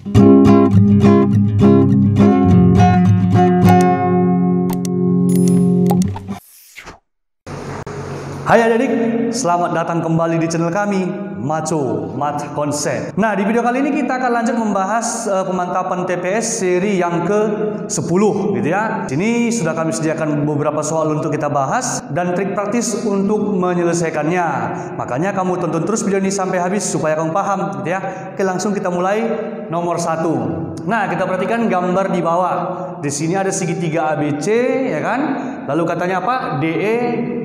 Hai adik-adik, selamat datang kembali di channel kami, Maco Math Concept. Nah, di video kali ini kita akan lanjut membahas pemantapan TPS seri yang ke-10 gitu ya. Sini sudah kami sediakan beberapa soal untuk kita bahas dan trik praktis untuk menyelesaikannya. Makanya kamu tonton terus video ini sampai habis supaya kamu paham gitu ya. Oke, langsung kita mulai nomor 1. Nah, kita perhatikan gambar di bawah. Di sini ada segitiga ABC ya kan? Lalu katanya apa? DE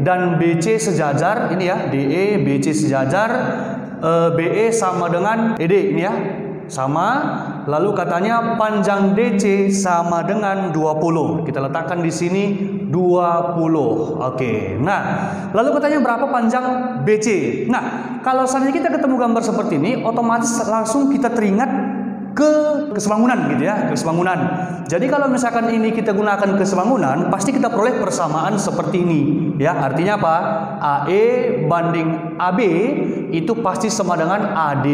dan BC sejajar, ini ya, DE, BC sejajar, BE sama dengan ED, ini ya, sama. Lalu katanya panjang DC sama dengan 20. Kita letakkan di sini 20. Oke. Nah, lalu katanya berapa panjang BC? Nah, kalau seandainya kita ketemu gambar seperti ini, otomatis langsung kita teringat kesebangunan gitu ya, kesebangunan. Jadi kalau misalkan ini kita gunakan kesebangunan, pasti kita peroleh persamaan seperti ini ya. Artinya apa? AE banding AB itu pasti sama dengan AD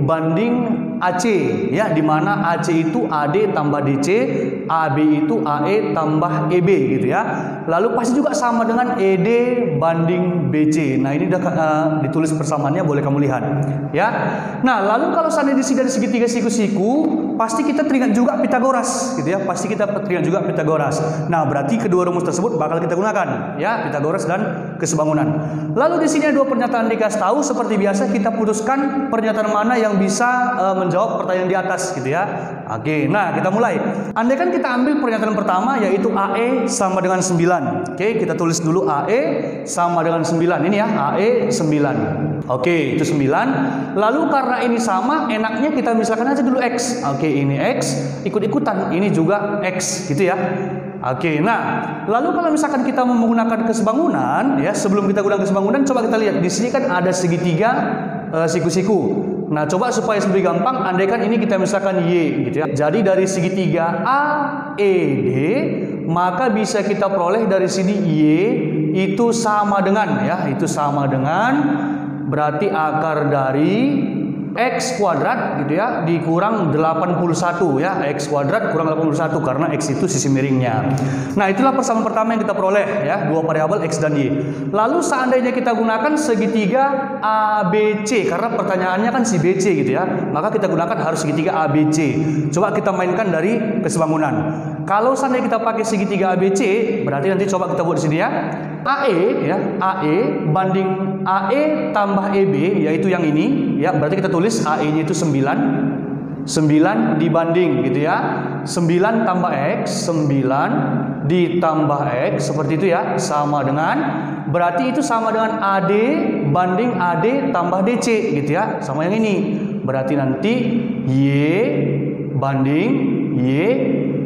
banding AC ya, di mana AC itu AD tambah DC, AB itu AE tambah EB gitu ya. Lalu pasti juga sama dengan ED banding BC. Nah, ini udah ditulis persamaannya, boleh kamu lihat ya. Nah, lalu kalau seandainya di sini ada segitiga siku-siku, pasti kita teringat juga Pitagoras gitu ya. Pasti kita teringat juga Pitagoras. Nah, berarti kedua rumus tersebut bakal kita gunakan ya, Pitagoras dan kesebangunan. Lalu di sini ada dua pernyataan dikasih tahu. Seperti biasa kita putuskan pernyataan mana yang bisa menjawab pertanyaan di atas gitu ya. Oke, nah kita mulai. Andaikan kita ambil pernyataan pertama yaitu AE sama dengan 9. Oke, kita tulis dulu AE sama dengan 9. Ini ya, AE 9. Oke, itu 9. Lalu karena ini sama, enaknya kita misalkan aja dulu X. Oke, ini X, ikut-ikutan. Ini juga X gitu ya. Oke, nah, lalu kalau misalkan kita mau menggunakan kesebangunan ya, sebelum kita gunakan kesebangunan, coba kita lihat di sini kan ada segitiga siku-siku. Nah, coba supaya lebih gampang, andaikan ini kita misalkan Y gitu ya. Jadi dari segitiga AED, maka bisa kita peroleh dari sini Y itu sama dengan ya, itu sama dengan berarti akar dari X kuadrat gitu ya dikurang 81 ya, X kuadrat kurang 81 karena X itu sisi miringnya. Nah, itulah persamaan pertama yang kita peroleh ya, dua variabel X dan Y. Lalu seandainya kita gunakan segitiga ABC, karena pertanyaannya kan si BC gitu ya, maka kita gunakan harus segitiga ABC. Coba kita mainkan dari kesebangunan. Kalau seandainya kita pakai segitiga ABC, berarti nanti coba kita buat di sini ya. AE ya, AE banding AE tambah EB, yaitu yang ini ya, berarti kita tulis AE-nya itu 9 dibanding gitu ya, 9 tambah X, 9 ditambah X, seperti itu ya, sama dengan, berarti itu sama dengan AD banding AD tambah DC gitu ya, sama yang ini, berarti nanti Y banding Y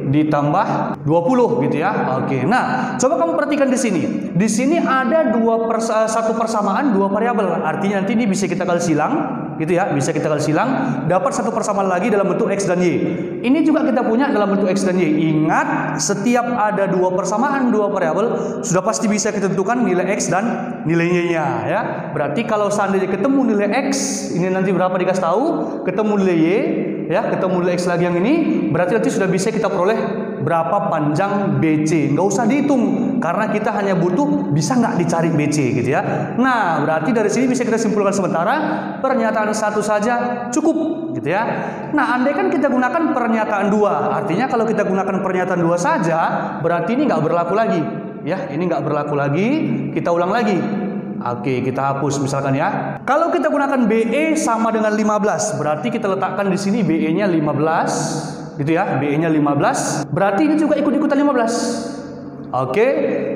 ditambah 20 gitu ya. Oke. Nah, coba kamu perhatikan di sini. Di sini ada satu persamaan dua variabel. Artinya nanti ini bisa kita kali silang gitu ya. Bisa kita kali silang, dapat satu persamaan lagi dalam bentuk X dan Y. Ini juga kita punya dalam bentuk X dan Y. Ingat, setiap ada dua persamaan dua variabel, sudah pasti bisa kita tentukan nilai X dan nilai Y-nya ya. Berarti kalau seandainya ketemu nilai X, ini nanti berapa dikasih tahu, ketemu nilai Y ya, ketemu nilai X lagi yang ini, berarti nanti sudah bisa kita peroleh berapa panjang BC. Nggak usah dihitung karena kita hanya butuh bisa nggak dicari BC gitu ya. Nah, berarti dari sini bisa kita simpulkan sementara pernyataan satu saja cukup gitu ya. Nah, andai kan kita gunakan pernyataan dua, artinya kalau kita gunakan pernyataan dua saja, berarti ini nggak berlaku lagi ya. Ini nggak berlaku lagi. Kita ulang lagi. Oke, kita hapus misalkan ya. Kalau kita gunakan BE sama dengan 15, berarti kita letakkan di sini BE-nya 15 gitu ya. BE-nya 15, berarti ini juga ikut-ikutan 15. Oke.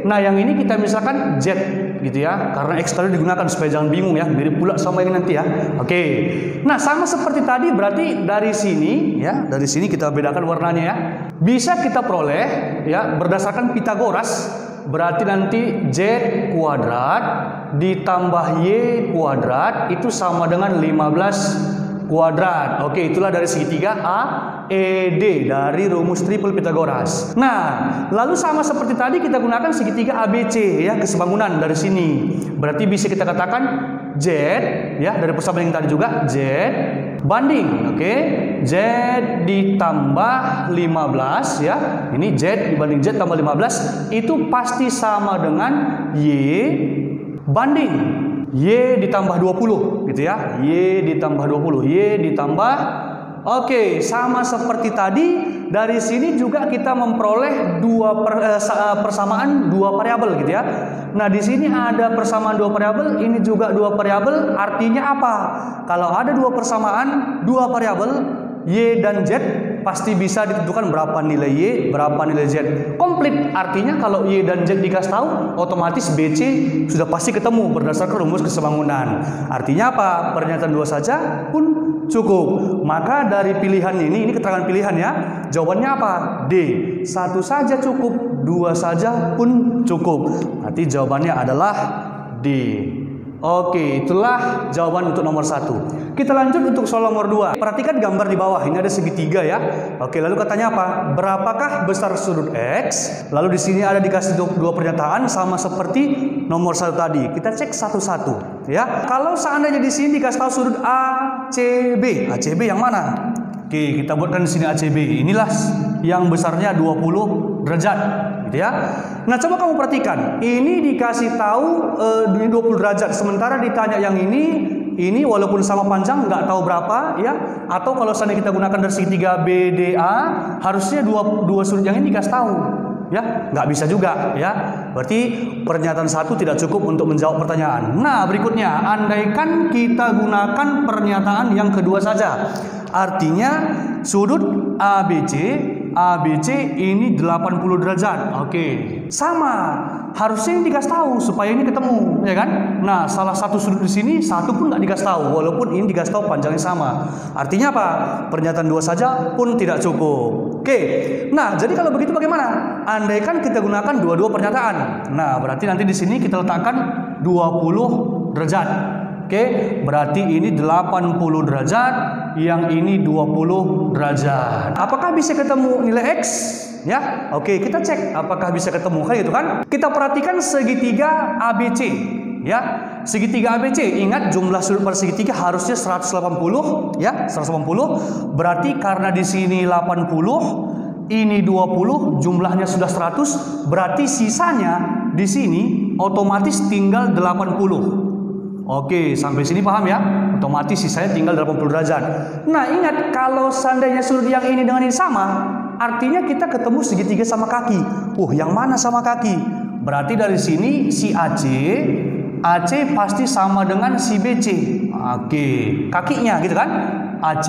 Nah, yang ini kita misalkan Z gitu ya. Karena X tadi digunakan supaya jangan bingung ya, mirip pula sama yang nanti ya. Oke. Nah, sama seperti tadi, berarti dari sini ya, dari sini kita bedakan warnanya ya. Bisa kita peroleh ya berdasarkan Pitagoras. Berarti nanti Z kuadrat ditambah Y kuadrat itu sama dengan 15 kuadrat. Oke, itulah dari segitiga AED dari rumus triple Pitagoras. Nah, lalu sama seperti tadi kita gunakan segitiga ABC ya, kesebangunan dari sini. Berarti bisa kita katakan Z ya, dari persamaan yang tadi juga Z banding, oke, Z Z ditambah 15 ya. Ini Z dibanding Z tambah 15 itu pasti sama dengan Y banding Y ditambah 20 gitu ya. Y ditambah 20, Y ditambah, oke, sama seperti tadi. Dari sini juga kita memperoleh persamaan dua variabel gitu ya. Nah, di sini ada persamaan dua variabel, ini juga dua variabel. Artinya apa? Kalau ada dua persamaan dua variabel Y dan Z, pasti bisa ditentukan berapa nilai Y, berapa nilai Z. Komplit, artinya kalau Y dan Z dikasih tahu, otomatis BC sudah pasti ketemu berdasarkan rumus kesebangunan. Artinya apa? Pernyataan dua saja pun cukup. Maka dari pilihan ini keterangan pilihan ya. Jawabannya apa? D. Satu saja cukup, dua saja pun cukup. Nanti jawabannya adalah D. Oke, itulah jawaban untuk nomor 1. Kita lanjut untuk soal nomor 2. Perhatikan gambar di bawah, ini ada segitiga ya. Oke, lalu katanya apa? Berapakah besar sudut X? Lalu di sini ada dikasih dua pernyataan sama seperti nomor 1 tadi. Kita cek satu-satu ya. Kalau seandainya di sini dikasih tahu sudut ACB. ACB yang mana? Oke, kita buatkan di sini ACB. Inilah yang besarnya 20 derajat gitu ya. Nah, coba kamu perhatikan. Ini dikasih tahu 20 derajat, sementara ditanya yang ini walaupun sama panjang nggak tahu berapa ya. Atau kalau seandainya kita gunakan dari segitiga BDA, harusnya dua sudut yang ini dikasih tahu. Ya, nggak bisa juga ya. Berarti pernyataan 1 tidak cukup untuk menjawab pertanyaan. Nah, berikutnya, andaikan kita gunakan pernyataan yang kedua saja. Artinya sudut ABC ini 80 derajat. Oke, sama. Harusnya ini dikasih tahu supaya ini ketemu, ya kan? Nah, salah satu sudut di sini satu pun nggak dikasih tahu, walaupun ini dikasih tahu panjangnya sama. Artinya apa? Pernyataan 2 saja pun tidak cukup. Oke. Nah, jadi kalau begitu bagaimana? Andaikan kita gunakan dua-dua pernyataan. Nah, berarti nanti di sini kita letakkan 20 derajat. Oke, berarti ini 80 derajat, yang ini 20 derajat. Apakah bisa ketemu nilai X? Ya, oke, kita cek apakah bisa ketemu, kan gitu kan? Kita perhatikan segitiga ABC, ya. Segitiga ABC, ingat jumlah sudut pada segitiga harusnya 180, ya, 180. Berarti karena di sini 80, ini 20, jumlahnya sudah 100, berarti sisanya di sini otomatis tinggal 80. Oke, sampai sini paham ya? Otomatis sisanya tinggal 80 derajat. Nah, ingat kalau seandainya sudut yang ini dengan ini sama, artinya kita ketemu segitiga sama kaki. Yang mana sama kaki? Berarti dari sini si AC pasti sama dengan si BC. Oke, kakinya gitu kan? AC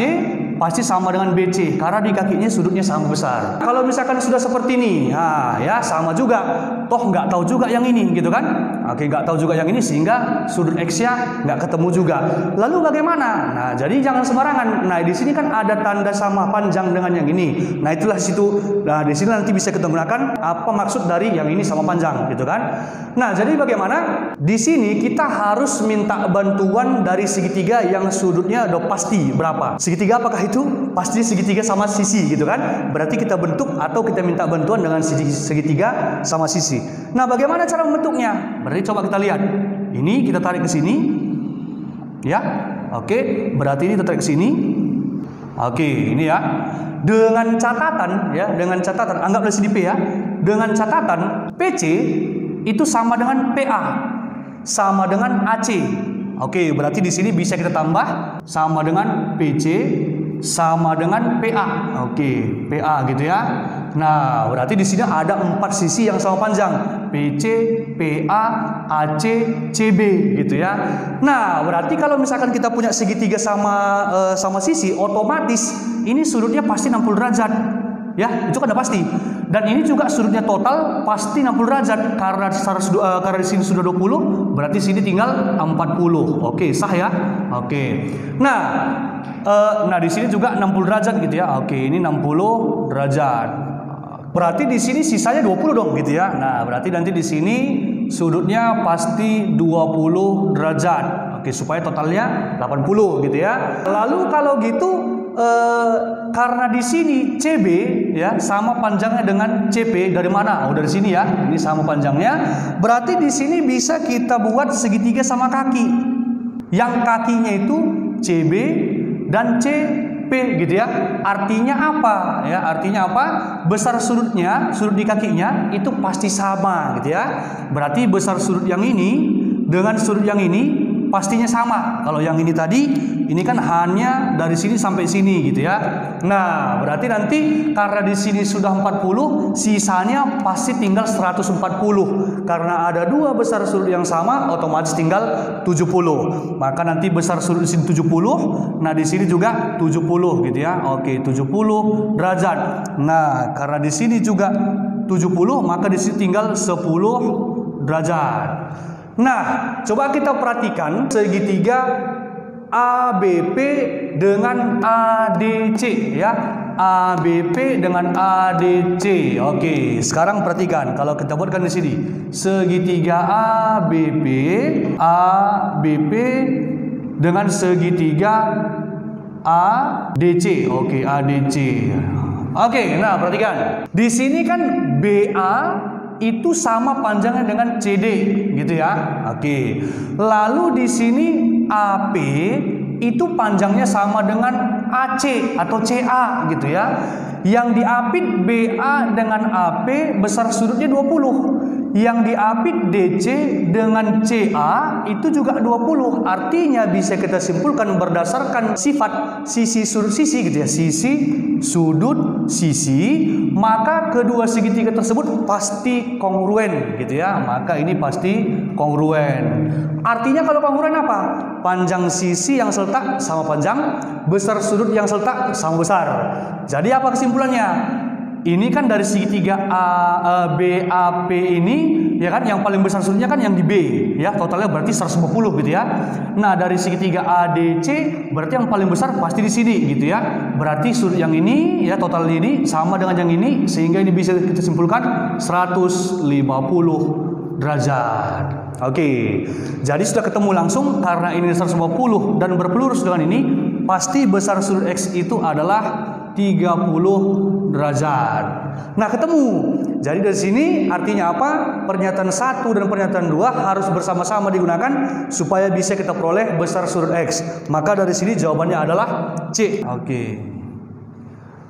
pasti sama dengan BC karena di kakinya sudutnya sama besar. Kalau misalkan sudah seperti ini, nah ya sama juga. Toh nggak tahu juga yang ini, gitu kan? Oke, nggak tahu juga yang ini sehingga sudut X-nya nggak ketemu juga. Lalu bagaimana? Nah, jadi jangan sembarangan. Nah, di sini kan ada tanda sama panjang dengan yang ini. Nah, itulah situ. Nah, di sini nanti bisa kita gunakan apa maksud dari yang ini sama panjang, gitu kan? Nah, jadi bagaimana? Di sini kita harus minta bantuan dari segitiga yang sudutnya udah pasti berapa. Segitiga apakah itu? Pasti segitiga sama sisi, gitu kan? Berarti kita bentuk atau kita minta bantuan dengan segitiga sama sisi. Nah, bagaimana cara membentuknya? Berarti coba kita lihat. Ini kita tarik ke sini. Ya. Oke, berarti ini kita tarik ke sini. Oke, ini ya. Dengan catatan ya, dengan catatan anggaplah sini P ya. Dengan catatan PC itu sama dengan PA, sama dengan AC. Oke, berarti di sini bisa kita tambah sama dengan PC sama dengan PA. Oke, PA gitu ya. Nah, berarti di sini ada 4 sisi yang sama panjang. PC, PA, AC, CB gitu ya. Nah, berarti kalau misalkan kita punya segitiga sama sisi, otomatis ini sudutnya pasti 60 derajat. Ya, itu kan udah pasti. Dan ini juga sudutnya total pasti 60 derajat karena di sini sudah 20, berarti sini tinggal 40. Oke, sah ya. Oke. Nah, di sini juga 60 derajat gitu ya. Oke, ini 60 derajat. Berarti di sini sisanya 20 dong gitu ya. Nah, berarti nanti di sini sudutnya pasti 20 derajat. Oke, supaya totalnya 80 gitu ya. Lalu kalau gitu karena di sini CB ya sama panjangnya dengan CP, dari mana? Dari sini ya. Ini sama panjangnya. Berarti di sini bisa kita buat segitiga sama kaki. Yang kakinya itu CB dan P gitu ya. Artinya apa? Ya, artinya apa? Besar sudutnya, sudut di kakinya itu pasti sama gitu ya. Berarti besar sudut yang ini dengan sudut yang ini pastinya sama. Kalau yang ini tadi, ini kan hanya dari sini sampai sini gitu ya. Nah, berarti nanti karena di sini sudah 40, sisanya pasti tinggal 140. Karena ada dua besar sudut yang sama, otomatis tinggal 70. Maka nanti besar sudut di sini 70, nah di sini juga 70 gitu ya. Oke, 70 derajat. Nah, karena di sini juga 70, maka di sini tinggal 10 derajat. Nah, coba kita perhatikan segitiga ABP dengan ADC ya. ABP dengan ADC. Oke, sekarang perhatikan kalau kita buatkan di sini segitiga ABP dengan segitiga ADC. Oke, ADC. Oke, nah perhatikan. Di sini kan BA itu sama panjangnya dengan CD gitu ya. Oke. Lalu di sini AP itu panjangnya sama dengan AC atau CA gitu ya. Yang diapit BA dengan AP besar sudutnya 20. Yang diapit DC dengan CA itu juga 20. Artinya bisa kita simpulkan berdasarkan sifat sisi sudut sisi gitu ya. Sisi sudut sisi, maka kedua segitiga tersebut pasti kongruen gitu ya. Maka ini pasti kongruen. Artinya kalau kongruen apa? Panjang sisi yang seletak sama panjang, besar sudut yang seletak sama besar. Jadi apa kesimpulannya? Ini kan dari segitiga BAP ini ya kan, yang paling besar sudutnya kan yang di B ya, totalnya berarti 150 gitu ya. Nah, dari segitiga ADC berarti yang paling besar pasti di sini gitu ya. Berarti sudut yang ini ya, total ini sama dengan yang ini, sehingga ini bisa kita simpulkan 150 derajat. Oke. Jadi sudah ketemu langsung karena ini 150 dan berpelurus dengan ini, pasti besar sudut X itu adalah 30 derajat. Nah, ketemu. Jadi dari sini artinya apa? Pernyataan 1 dan pernyataan 2 harus bersama-sama digunakan supaya bisa kita peroleh besar sudut X. Maka dari sini jawabannya adalah C. Oke.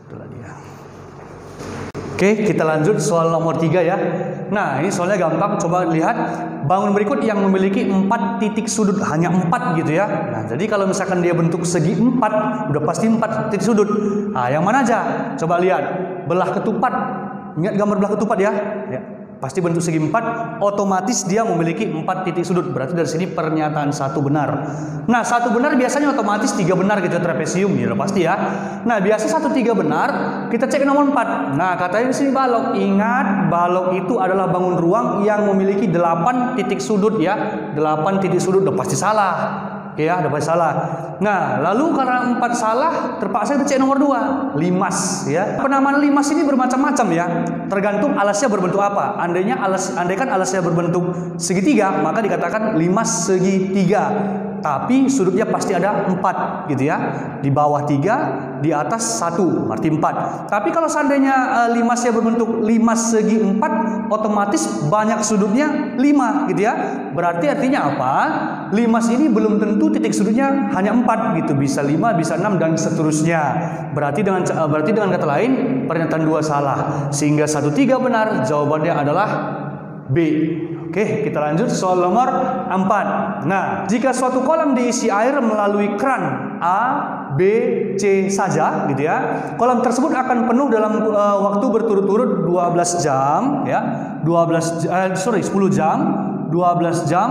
Itulah dia. Oke, kita lanjut soal nomor 3 ya. Nah, ini soalnya gampang. Coba lihat bangun berikut yang memiliki 4 titik sudut, hanya 4 gitu ya. Nah, jadi kalau misalkan dia bentuk segi 4, udah pasti 4 titik sudut. Nah, yang mana aja? Coba lihat belah ketupat. Ingat gambar belah ketupat ya? Ya. Pasti bentuk segi 4, otomatis dia memiliki 4 titik sudut. Berarti dari sini pernyataan 1 benar. Nah, 1 benar biasanya otomatis 3 benar gitu, trapesium ya, pasti ya. Nah, biasa 1 3 benar, kita cek nomor 4. Nah, katanya di sini balok. Ingat, balok itu adalah bangun ruang yang memiliki 8 titik sudut ya. 8 titik sudut, udah pasti salah. Oke ya, udah pasti salah. Nah, lalu karena 4 salah, terpaksa kita cek nomor 2, limas ya. Penamaan limas ini bermacam-macam ya. Tergantung alasnya berbentuk apa. Andaikan alasnya berbentuk segitiga, maka dikatakan limas segitiga. Tapi sudutnya pasti ada 4 gitu ya. Di bawah 3, di atas 1, arti 4. Tapi kalau seandainya limasnya berbentuk limas segi 4, otomatis banyak sudutnya 5 gitu ya. Berarti artinya apa? Limas ini belum tentu titik sudutnya hanya 4 gitu. Bisa 5, bisa 6 dan seterusnya. Berarti dengan kata lain pernyataan 2 salah. Sehingga 1 3 benar, jawabannya adalah B. Oke, kita lanjut soal nomor 4. Nah, jika suatu kolam diisi air melalui keran A, B, C saja gitu ya. Kolam tersebut akan penuh dalam waktu berturut-turut 12 jam ya. 10 jam, 12 jam,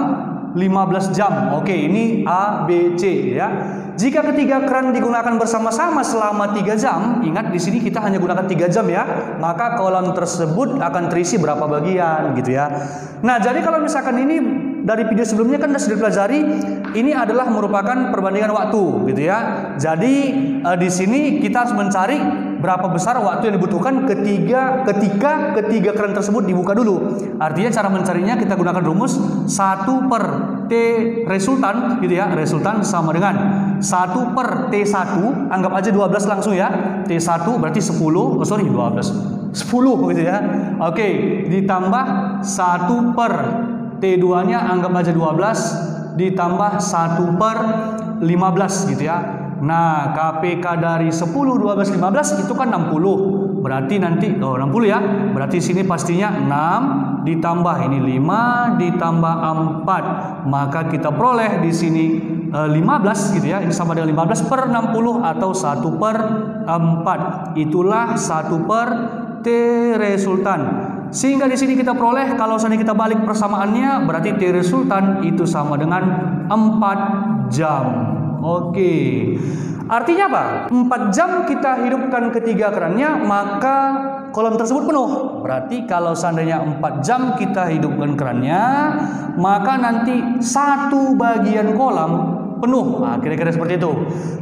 15 jam. Oke, ini A, B, C ya. Jika ketiga keran digunakan bersama-sama selama 3 jam, ingat di sini kita hanya gunakan 3 jam ya, maka kolam tersebut akan terisi berapa bagian gitu ya. Nah, jadi kalau misalkan ini dari video sebelumnya kan sudah dipelajari, ini adalah merupakan perbandingan waktu gitu ya. Jadi di sini kita harus mencari berapa besar waktu yang dibutuhkan ketika ketiga keran tersebut dibuka dulu. Artinya cara mencarinya kita gunakan rumus 1 per T resultan gitu ya. Resultan sama dengan 1 per T1, anggap aja 12 langsung ya. T1 berarti 10 gitu ya. Oke, ditambah 1 per T2 nya anggap aja 12, ditambah 1 per 15 gitu ya. Nah, KPK dari 10, 12, 15 itu kan 60. Berarti nanti 60 ya. Berarti sini pastinya 6 ditambah ini 5 ditambah 4. Maka kita peroleh di sini 15 gitu ya. Ini sama dengan 15 per 60 atau 1 per 4. Itulah 1 per T resultan. Sehingga di sini kita peroleh kalau seandainya kita balik persamaannya berarti T resultan itu sama dengan 4 jam. Oke. Artinya apa? 4 jam kita hidupkan ketiga kerannya, maka kolom tersebut penuh. Berarti kalau seandainya 4 jam kita hidupkan kerannya, maka nanti 1 bagian kolam penuh. Nah, kira-kira seperti itu.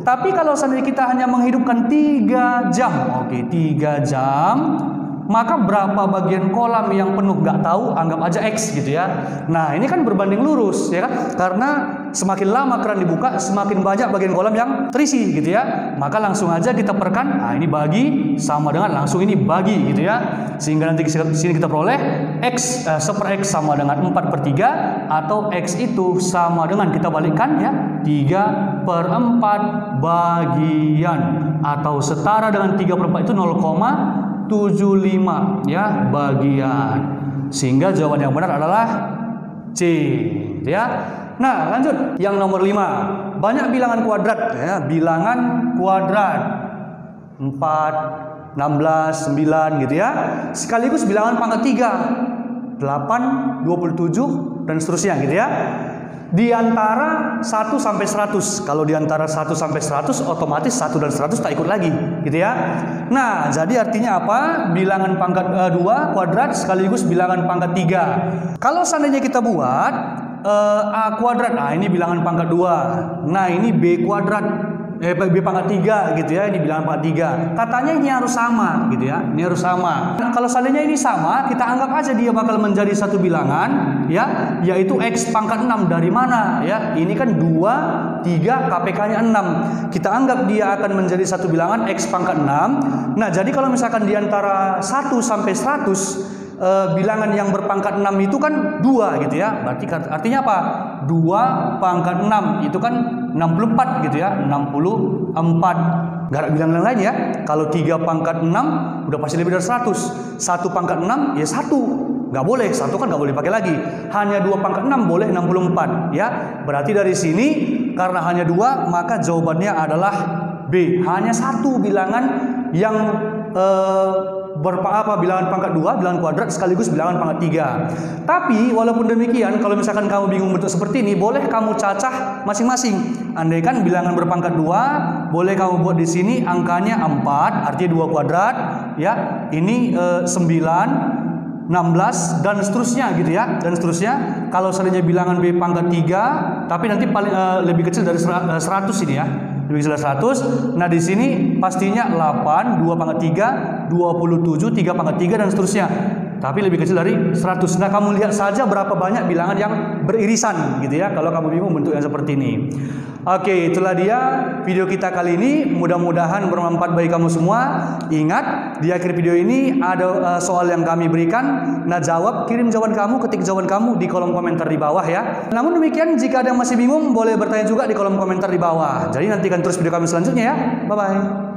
Tapi kalau seandainya kita hanya menghidupkan 3 jam, oke, 3 jam, maka berapa bagian kolam yang penuh nggak tahu, anggap aja X gitu ya. Nah, ini kan berbanding lurus ya kan? Karena semakin lama keran dibuka, semakin banyak bagian kolam yang terisi gitu ya. Maka langsung aja kita perkan, nah ini bagi sama dengan langsung ini bagi gitu ya. Sehingga nanti di sini kita peroleh X, 1/X sama dengan 4/3 atau X itu sama dengan kita balikkan ya 3/4 bagian atau setara dengan 3/4 itu 0,75 ya bagian. Sehingga jawaban yang benar adalah C ya. Nah, lanjut yang nomor 5. Banyak bilangan kuadrat ya, bilangan kuadrat 4, 16, 9 gitu ya. Sekaligus bilangan pangkat 3, 8, 27 dan seterusnya gitu ya. Di antara 1 sampai 100. Kalau di antara 1 sampai 100 otomatis 1 dan 100 tak ikut lagi gitu ya. Nah, jadi artinya apa? Bilangan pangkat 2 kuadrat sekaligus bilangan pangkat 3. Kalau seandainya kita buat A kuadrat, nah ini bilangan pangkat 2. Nah, ini B kuadrat, B pangkat 3 gitu ya. Ini bilangan pangkat 3. Katanya ini harus sama gitu ya. Ini harus sama. Nah, kalau seandainya ini sama, kita anggap aja dia bakal menjadi satu bilangan ya, yaitu X pangkat 6 dari mana ya? Ini kan 2, 3, KPK-nya 6. Kita anggap dia akan menjadi satu bilangan X pangkat 6. Nah, jadi kalau misalkan di antara 1 sampai 100 bilangan yang berpangkat 6 itu kan 2 gitu ya. Berarti artinya apa? 2 pangkat 6 itu kan 64 gitu ya. 64. Gak ada bilangan lain ya. Kalau 3 pangkat 6 udah pasti lebih dari 100. 1 pangkat 6 ya 1. Gak boleh, 1 kan gak boleh pakai lagi. Hanya 2 pangkat 6 boleh 64 ya. Berarti dari sini karena hanya 2 maka jawabannya adalah B. Hanya 1 bilangan yang bilangan pangkat 2, bilangan kuadrat sekaligus bilangan pangkat 3. Tapi walaupun demikian, kalau misalkan kamu bingung bentuk seperti ini, boleh kamu cacah masing-masing. Andaikan bilangan berpangkat 2, boleh kamu buat di sini angkanya 4, artinya 2 kuadrat ya. Ini 9, 16 dan seterusnya gitu ya. Dan seterusnya. Kalau seandainya bilangan B pangkat 3, tapi nanti paling lebih kecil dari 100 ini ya. Lebih kecil dari 100. Nah, di sini pastinya 8, 2 pangkat 3, 27, 3 pangkat 3 dan seterusnya. Tapi lebih kecil dari 100. Nah, kamu lihat saja berapa banyak bilangan yang beririsan gitu ya. Kalau kamu bingung bentuk yang seperti ini. Oke, itulah dia video kita kali ini. Mudah-mudahan bermanfaat bagi kamu semua. Ingat, di akhir video ini ada soal yang kami berikan. Nah, kirim jawaban kamu, ketik jawaban kamu di kolom komentar di bawah ya. Namun demikian, jika ada yang masih bingung, boleh bertanya juga di kolom komentar di bawah. Jadi nantikan terus video kami selanjutnya ya. Bye-bye.